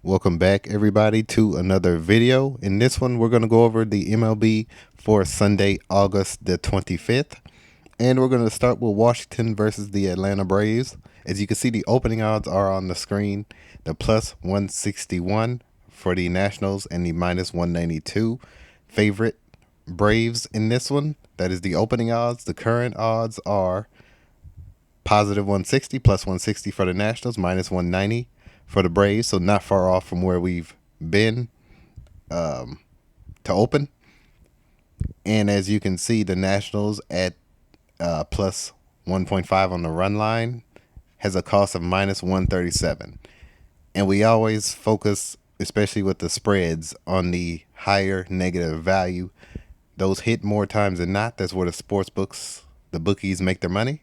Welcome back, everybody, to another video. In this one, we're going to go over the MLB for Sunday, August the 25th. And we're going to start with Washington versus the Atlanta Braves. As you can see, the opening odds are on the screen. The plus 161 for the Nationals and the minus 192 favorite Braves in this one. That is the opening odds. The current odds are positive 160 plus 160 for the Nationals, minus 190 for the Braves. So not far off from where we've been to open. And as you can see, the Nationals at plus 1.5 on the run line has a cost of minus 137. And we always focus, especially with the spreads, on the higher negative value. Those hit more times than not. That's where the bookies make their money.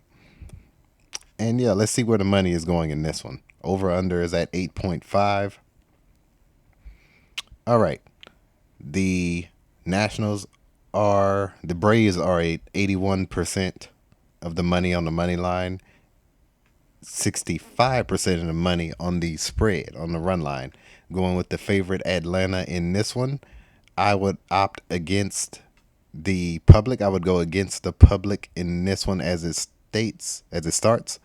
And yeah, let's see where the money is going in this one. Over under is at 8.5. All right. The Braves are at 81% of the money on the money line, 65% of the money on the spread, on the run line. Going with the favorite Atlanta in this one, I would opt against the public. I would go against the public in this one as it starts.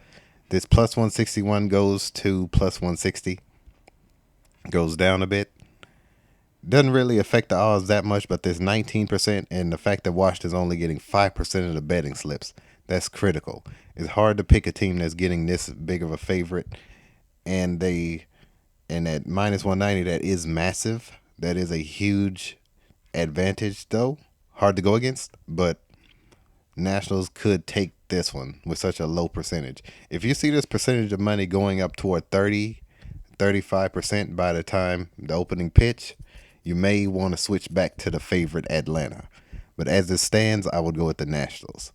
This plus 161 goes to plus 160, goes down a bit. Doesn't really affect the odds that much, but there's 19%, and the fact that Washington's only getting 5% of the betting slips, that's critical. It's hard to pick a team that's getting this big of a favorite, and at minus 190, that is massive. That is a huge advantage, though. Hard to go against, but Nationals could take this one with such a low percentage. If you see this percentage of money going up toward 35% by the time the opening pitch, you may want to switch back to the favorite Atlanta. But as it stands, I would go with the Nationals.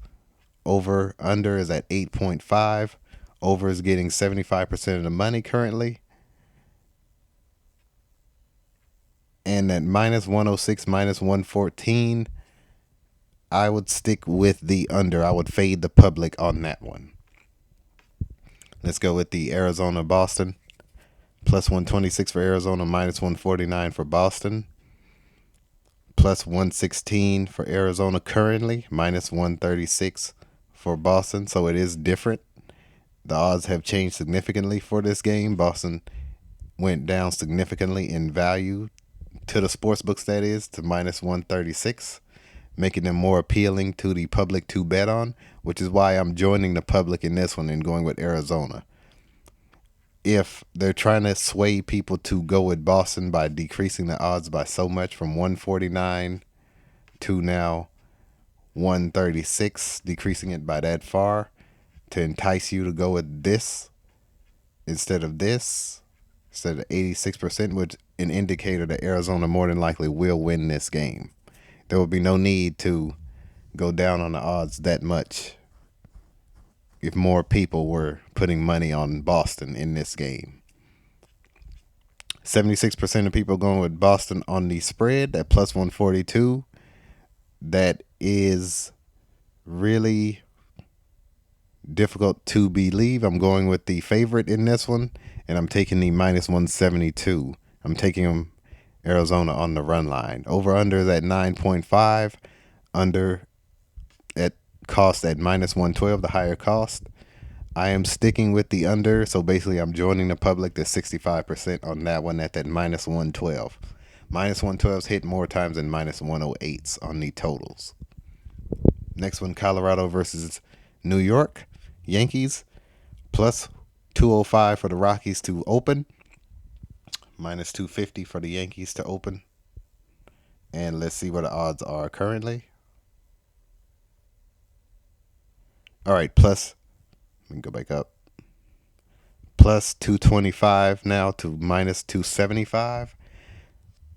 Over under is at 8.5. Over is getting 75% of the money currently. And at minus 106, minus 114, I would stick with the under. I would fade the public on that one. Let's go with the Arizona Boston. Plus 126 for Arizona, minus 149 for Boston. Plus 116 for Arizona currently, minus 136 for Boston. So it is different. The odds have changed significantly for this game. Boston went down significantly in value to the sports books, that is, to minus 136, making them more appealing to the public to bet on, which is why I'm joining the public in this one and going with Arizona. If they're trying to sway people to go with Boston by decreasing the odds by so much from 149 to now 136, decreasing it by that far to entice you to go with this instead of 86%, which an indicator that Arizona more than likely will win this game. There will be no need to go down on the odds that much if more people were putting money on Boston in this game. 76% of people going with Boston on the spread at plus 142. That is really difficult to believe. I'm going with the favorite in this one, and I'm taking the minus 172. I'm taking them Arizona on the run line. Over under is at 9.5. Under at cost at minus 112, the higher cost. I am sticking with the under, so basically I'm joining the public to 65% on that one at that minus 112. Minus 112s hit more times than minus 108s on the totals. Next one, Colorado versus New York. Yankees, plus 205 for the Rockies to open. Minus 250 for the Yankees to open. And let's see what the odds are currently. All right, let me go back up. Plus 225 now to minus 275.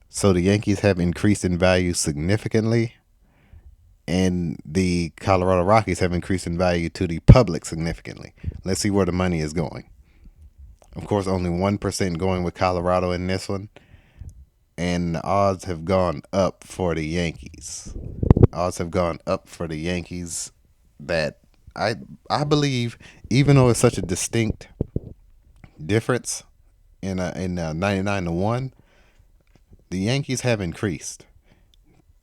So the Yankees have increased in value significantly, and the Colorado Rockies have increased in value to the public significantly. Let's see where the money is going. Of course, only 1% going with Colorado in this one, and the odds have gone up for the Yankees. Odds have gone up for the Yankees that I believe, even though it's such a distinct difference in 99-1, the Yankees have increased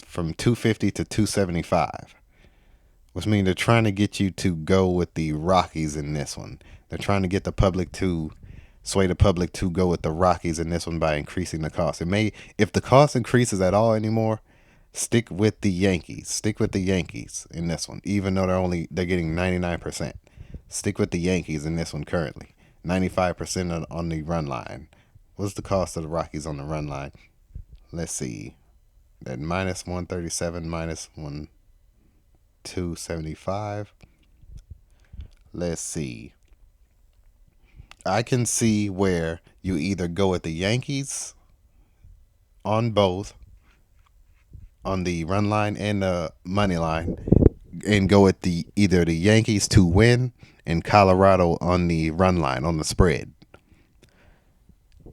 from 250 to 275, which means they're trying to get you to go with the Rockies in this one. They're trying to get the public to sway the public to go with the Rockies in this one by increasing the cost. It may, if the cost increases at all anymore, stick with the Yankees. Stick with the Yankees in this one, even though they're getting 99%. Stick with the Yankees in this one currently. 95% on the run line. What's the cost of the Rockies on the run line? Let's see. At minus 137, minus 275. Let's see. I can see where you either go with the Yankees on both, on the run line and the money line, and go with either the Yankees to win and Colorado on the run line on the spread.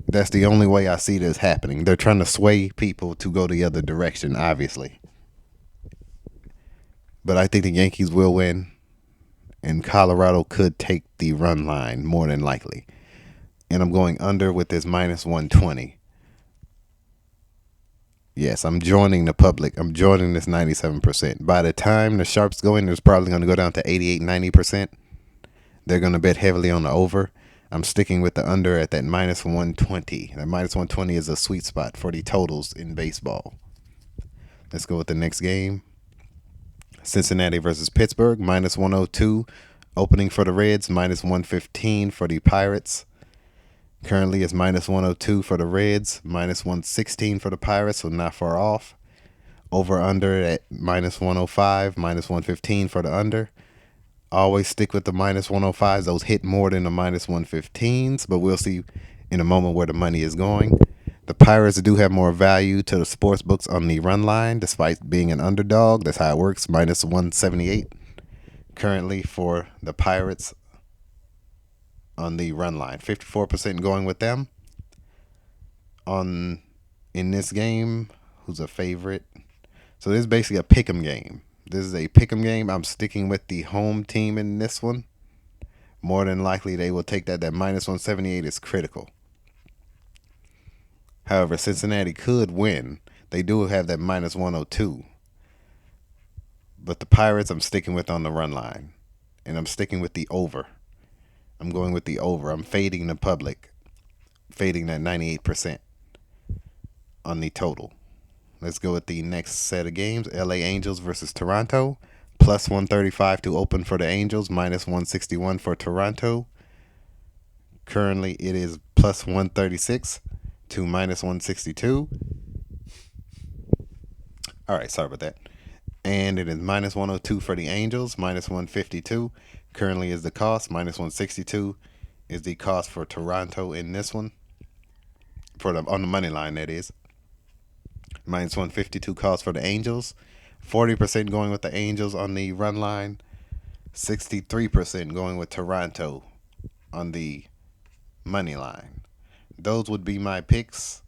That's the only way I see this happening. They're trying to sway people to go the other direction, obviously. But I think the Yankees will win, and Colorado could take the run line more than likely. And I'm going under with this minus 120. Yes, I'm joining the public. I'm joining this 97%. By the time the sharps go in, it's probably going to go down to 88, 90%. They're going to bet heavily on the over. I'm sticking with the under at that minus 120. That minus 120 is a sweet spot for the totals in baseball. Let's go with the next game. Cincinnati versus Pittsburgh, minus 102. Opening for the Reds, minus 115 for the Pirates. Currently it's minus 102 for the Reds, minus 116 for the Pirates, so not far off. Over under at minus 105, minus 115 for the under. Always stick with the minus 105s. Those hit more than the minus 115s, but we'll see in a moment where the money is going. The Pirates do have more value to the sports books on the run line, despite being an underdog. That's how it works. Minus 178 currently for the Pirates on the run line. 54% going with them. In this game, who's a favorite? So this is basically a pick'em game. This is a pick'em game. I'm sticking with the home team in this one. More than likely, they will take that. That minus 178 is critical. However, Cincinnati could win. They do have that minus 102. But the Pirates, I'm sticking with on the run line. And I'm sticking with the over. I'm going with the over. I'm fading the public. Fading that 98% on the total. Let's go with the next set of games. LA Angels versus Toronto. Plus 135 to open for the Angels. Minus 161 for Toronto. Currently, it is plus 136 to minus 162. All right, sorry about that. And it is minus 102 for the Angels. Minus 152 currently is the cost. Minus 162 is the cost for Toronto in this one. On the money line, that is. Minus 152 cost for the Angels. 40% going with the Angels on the run line. 63% going with Toronto on the money line. Those would be my picks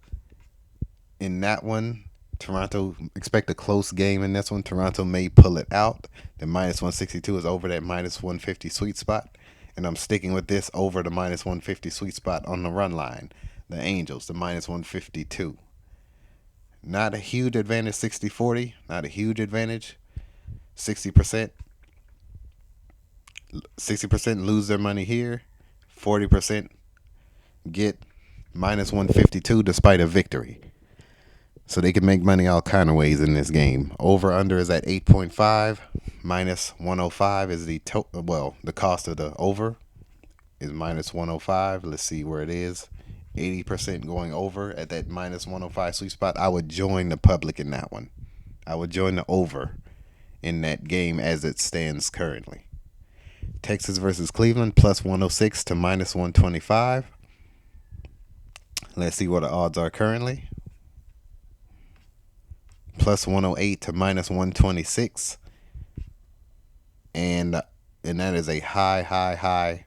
in that one. Toronto, expect a close game in this one. Toronto may pull it out. The minus 162 is over that minus 150 sweet spot. And I'm sticking with this over the minus 150 sweet spot on the run line. The Angels, the minus 152. Not a huge advantage, 60-40. Not a huge advantage. 60%. 60% lose their money here. 40% get minus 152 despite a victory. So they can make money all kind of ways in this game. Over under is at 8.5. Minus 105 is the cost of the over is minus 105. Let's see where it is. 80% going over at that minus 105 sweet spot. I would join the public in that one. I would join the over in that game as it stands currently. Texas versus Cleveland, plus 106 to minus 125. Let's see what the odds are currently. Plus 108 to minus 126. And that is a high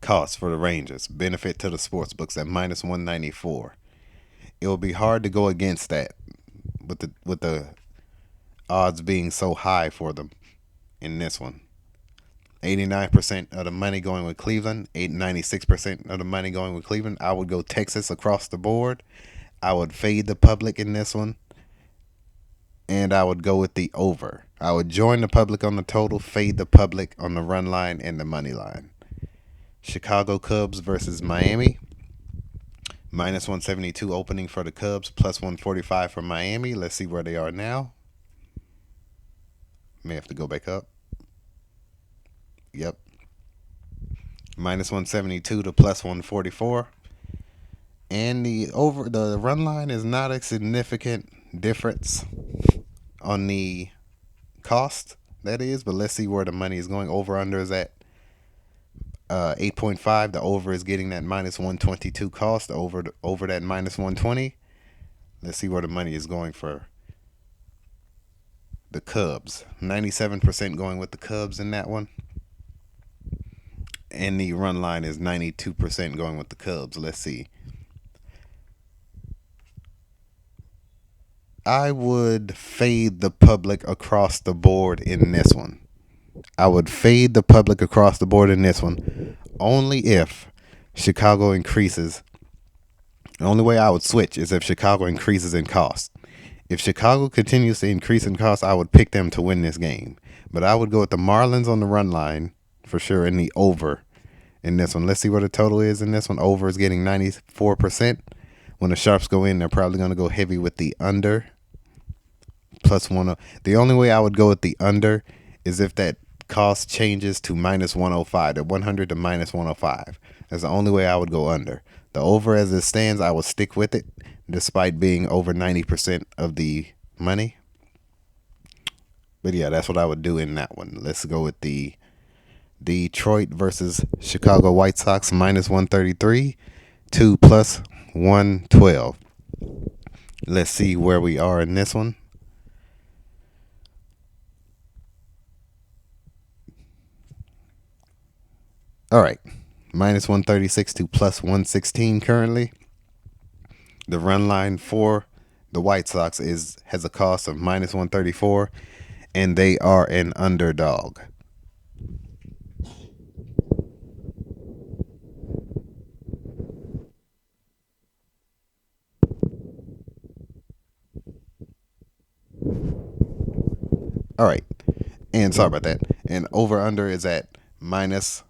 cost for the Rangers. Benefit to the sports books at minus 194. It will be hard to go against that with the odds being so high for them in this one. 89% of the money going with Cleveland, 96% of the money going with Cleveland. I would go Texas across the board. I would fade the public in this one, and I would go with the over. I would join the public on the total, fade the public on the run line and the money line. Chicago Cubs versus Miami. Minus 172 opening for the Cubs, plus 145 for Miami. Let's see where they are now. May have to go back up. Yep. Minus 172 to plus 144. And the run line is not a significant difference on the cost, that is, but let's see where the money is going. Over under is at 8.5. The over is getting that minus 122 cost over that minus 120. Let's see where the money is going for the Cubs. 97% going with the Cubs in that one. And the run line is 92% going with the Cubs. Let's see. I would fade the public across the board in this one. I would fade the public across the board in this one only if Chicago increases. The only way I would switch is if Chicago increases in cost. If Chicago continues to increase in cost, I would pick them to win this game. But I would go with the Marlins on the run line for sure in the over in this one. Let's see what the total is in this one. Over is getting 94%. When the Sharps go in, they're probably going to go heavy with the under. Plus one. The only way I would go with the under is if that cost changes to minus 105, the 100 to minus 105. That's the only way I would go under. The over as it stands, I will stick with it despite being over 90% of the money. But yeah, that's what I would do in that one. Let's go with the Detroit versus Chicago White Sox minus 133 to plus 112. Let's see where we are in this one. All right, minus 136 to plus 116 currently. The run line for the White Sox has a cost of minus 134, and they are an underdog. All right, and sorry about that. And over under is at minus,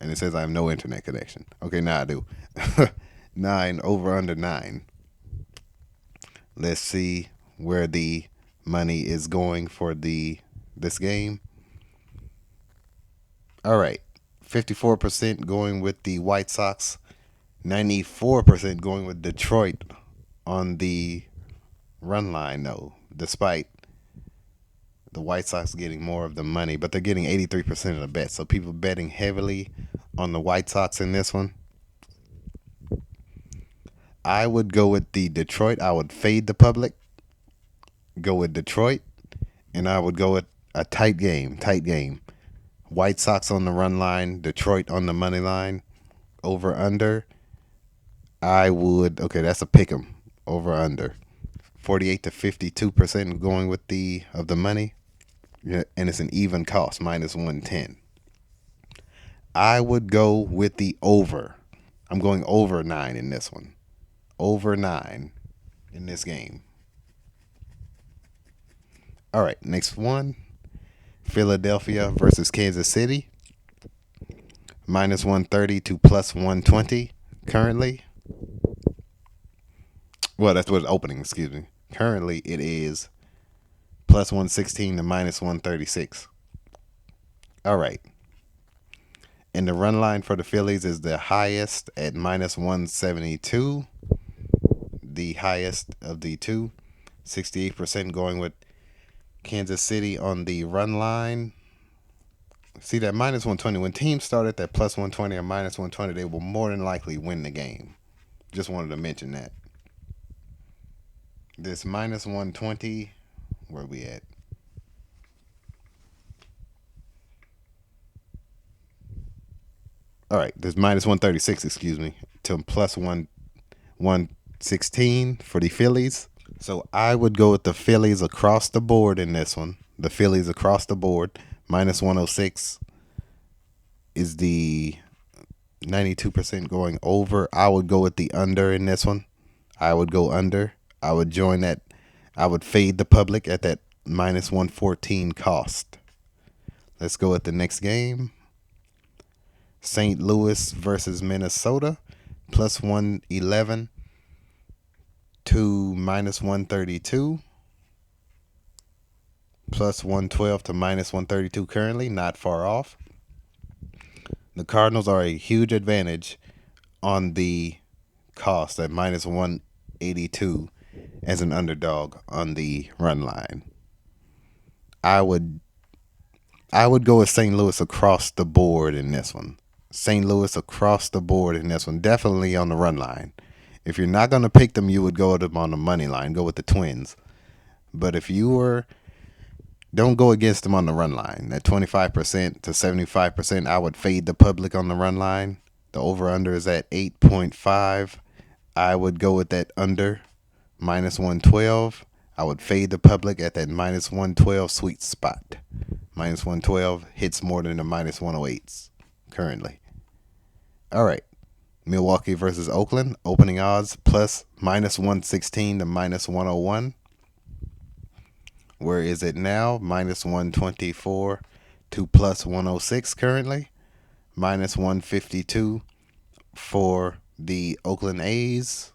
and it says I have no internet connection. Okay, now I do. 9, over under 9. Let's see where the money is going for this game. All right, 54% going with the White Sox, 94% going with Detroit on the run line, though, despite the White Sox getting more of the money, but they're getting 83% of the bet. So people betting heavily on the White Sox in this one. I would go with the Detroit. I would fade the public, go with Detroit, and I would go with a tight game. White Sox on the run line, Detroit on the money line, over under. Okay, that's a pick 'em, over under. 48 to 52% going with the money. Yeah, and it's an even cost, minus 110. I would go with the over. I'm going over 9 in this one. Over 9 in this game. All right, next one. Philadelphia versus Kansas City. Minus 130 to plus 120 currently. Well, that's what it's opening, excuse me. Currently, it is plus 116 to minus 136. All right. And the run line for the Phillies is the highest at minus 172. The highest of the two. 68% going with Kansas City on the run line. See that minus 120. When teams start at that plus 120 or minus 120, they will more than likely win the game. Just wanted to mention that. This minus 120, where we at? All right, there's minus 136, excuse me, to plus 116 for the Phillies. So I would go with the Phillies across the board in this one. The Phillies across the board, minus 106 Is the 92% going over? I would go with the under in this one. I would go under. I would join that. I would fade the public at that minus 114 cost. Let's go with the next game. St. Louis versus Minnesota. Plus 111 to minus 132. Plus 112 to minus 132 currently. Not far off. The Cardinals are a huge advantage on the cost at minus 182 as an underdog on the run line. I would go with St. Louis across the board in this one. St. Louis across the board in this one. Definitely on the run line. If you're not going to pick them, you would go with them on the money line. Go with the Twins. But if you were, don't go against them on the run line. At 25% to 75%, I would fade the public on the run line. The over-under is at 8.5. I would go with that under, minus 112. I would fade the public at that minus 112 sweet spot. Minus 112 hits more than the minus 108s currently. All right. Milwaukee versus Oakland. Opening odds plus minus 116 to minus 101. Where is it now? Minus 124 to plus 106 currently. Minus 152 for the Oakland A's.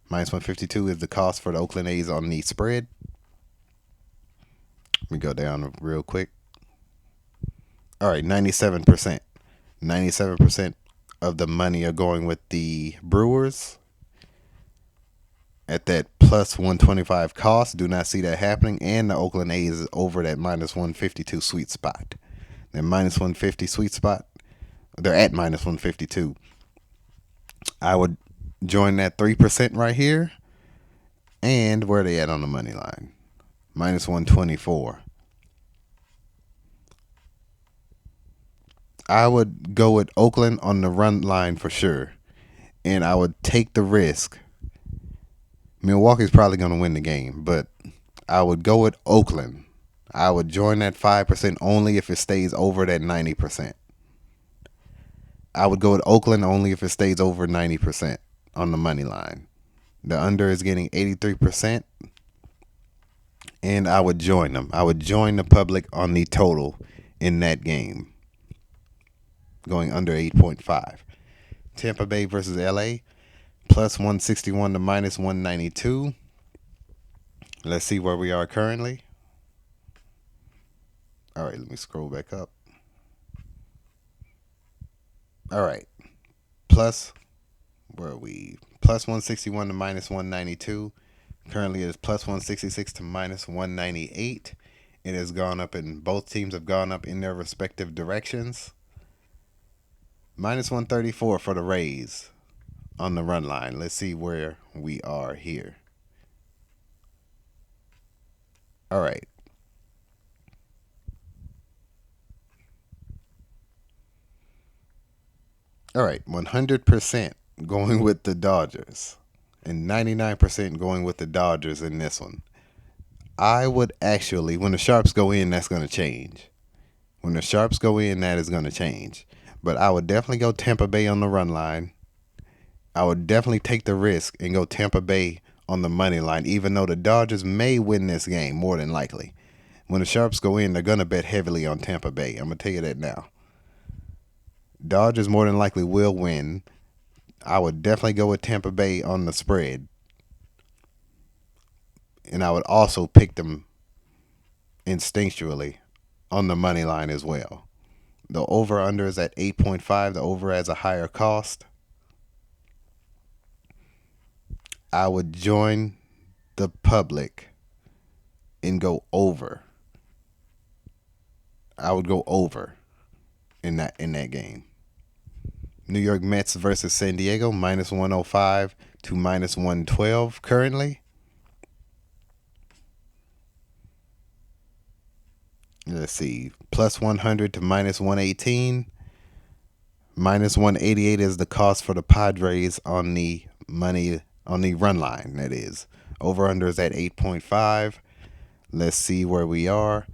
Minus 152 is the cost for the Oakland A's on the spread. Let me go down real quick. All right, 97%. 97% of the money are going with the Brewers at that plus 125 cost. Do not see that happening. And the Oakland A's is over that minus 152 sweet spot. That minus 150 sweet spot, they're at minus 152. I would join that 3% right here. And where are they at on the money line? Minus 124. I would go with Oakland on the run line for sure. And I would take the risk. Milwaukee's probably going to win the game, but I would go with Oakland. I would join that 5% only if it stays over that 90%. I would go with Oakland only if it stays over 90% on the money line. The under is getting 83%. And I would join them. I would join the public on the total in that game. Going under 8.5. Tampa Bay versus LA. Plus 161 to minus 192. Let's see where we are currently. All right, let me scroll back up. All right. Where are we? Plus 161 to minus 192. Currently it is plus 166 to minus 198. It has gone up, and both teams have gone up in their respective directions. Minus 134 for the Rays on the run line. Let's see where we are here. All right. All right. 100% going with the Dodgers and 99% going with the Dodgers in this one. I would actually, when the Sharps go in, that's going to change. When the Sharps go in, that is going to change. But I would definitely go Tampa Bay on the run line. I would definitely take the risk and go Tampa Bay on the money line, even though the Dodgers may win this game, more than likely. When the Sharps go in, they're going to bet heavily on Tampa Bay. I'm going to tell you that now. Dodgers more than likely will win. I would definitely go with Tampa Bay on the spread. And I would also pick them instinctually on the money line as well. The over-under is at 8.5. The over has a higher cost. I would join the public and go over. I would go over in that game. New York Mets versus San Diego, minus 105 to minus 112 currently. Let's see, plus 100 to minus 118. Minus 188 is the cost for the Padres on the run line, that is. Over under is at 8.5. Let's see where we are.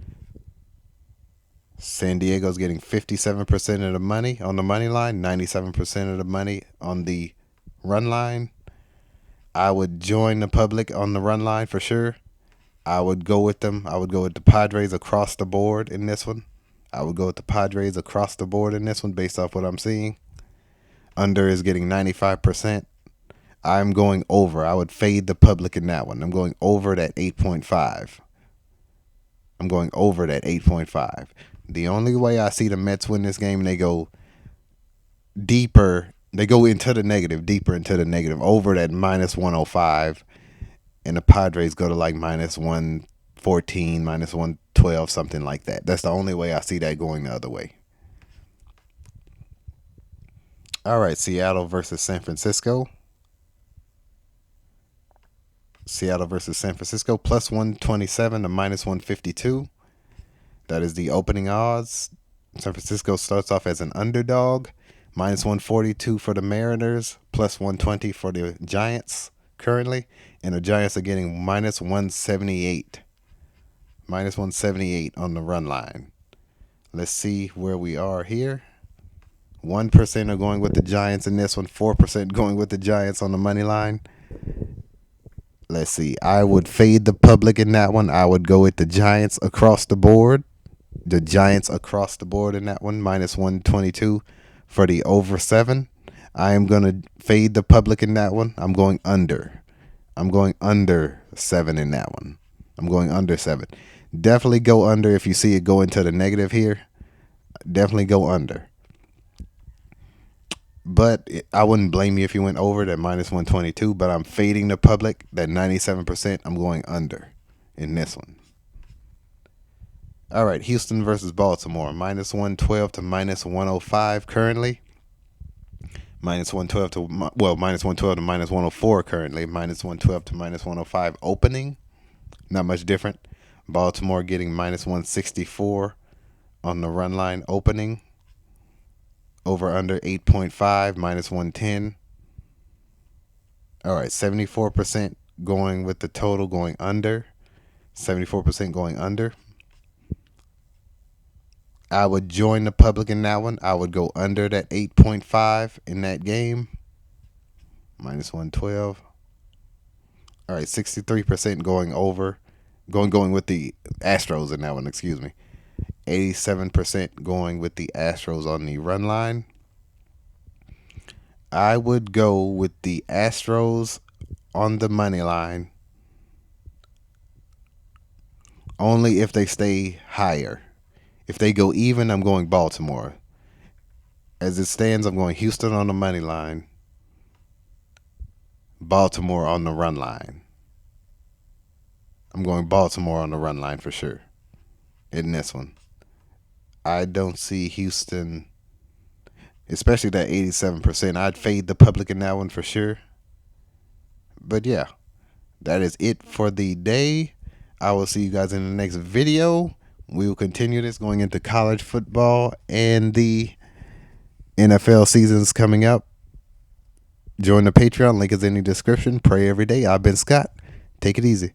San Diego's getting 57% of the money on the money line, 97% of the money on the run line. I would join the public on the run line for sure. I would go with them. I would go with the Padres across the board in this one. I would go with the Padres across the board in this one based off what I'm seeing. Under is getting 95%. I'm going over. I would fade the public in that one. I'm going over that 8.5. I'm going over that 8.5. The only way I see the Mets win this game, they go deeper. They go into the negative, deeper into the negative, over that minus 105. And the Padres go to like minus 114, minus 112, something like that. That's the only way I see that going the other way. All right, Seattle versus San Francisco. Seattle versus San Francisco, plus 127 to minus 152. That is the opening odds. San Francisco starts off as an underdog, minus 142 for the Mariners, plus 120 for the Giants currently. And the Giants are getting minus 178. Minus 178 on the run line. Let's see where we are here. 1% are going with the Giants in this one, 4% going with the Giants on the money line. Let's see. I would fade the public in that one. I would go with the Giants across the board. The Giants across the board in that one, minus 122 for the over 7. I am going to fade the public in that one. I'm going under. I'm going under 7 in that one. I'm going under 7. Definitely go under if you see it go into the negative here. Definitely go under. But I wouldn't blame you if you went over that minus 122. But I'm fading the public, that 97%. I'm going under in this one. All right, Houston versus Baltimore, minus 112 to minus 105 currently. Minus 112 to, minus 112 to minus 104 currently. Minus 112 to minus 105 opening. Not much different. Baltimore getting minus 164 on the run line opening. Over under 8.5, minus 110. All right, 74% going with the total going under. 74% going under. I would join the public in that one. I would go under that 8.5 in that game. Minus 112. All right, 63% going over. Going with the Astros in that one, excuse me. 87% going with the Astros on the run line. I would go with the Astros on the money line only if they stay higher. If they go even, I'm going Baltimore. As it stands, I'm going Houston on the money line, Baltimore on the run line. I'm going Baltimore on the run line for sure in this one. I don't see Houston, especially that 87%. I'd fade the public in that one for sure. But yeah, that is it for the day. I will see you guys in the next video. We will continue this going into college football and the NFL seasons coming up. Join the Patreon. Link is in the description. Pray every day. I've been Scott. Take it easy.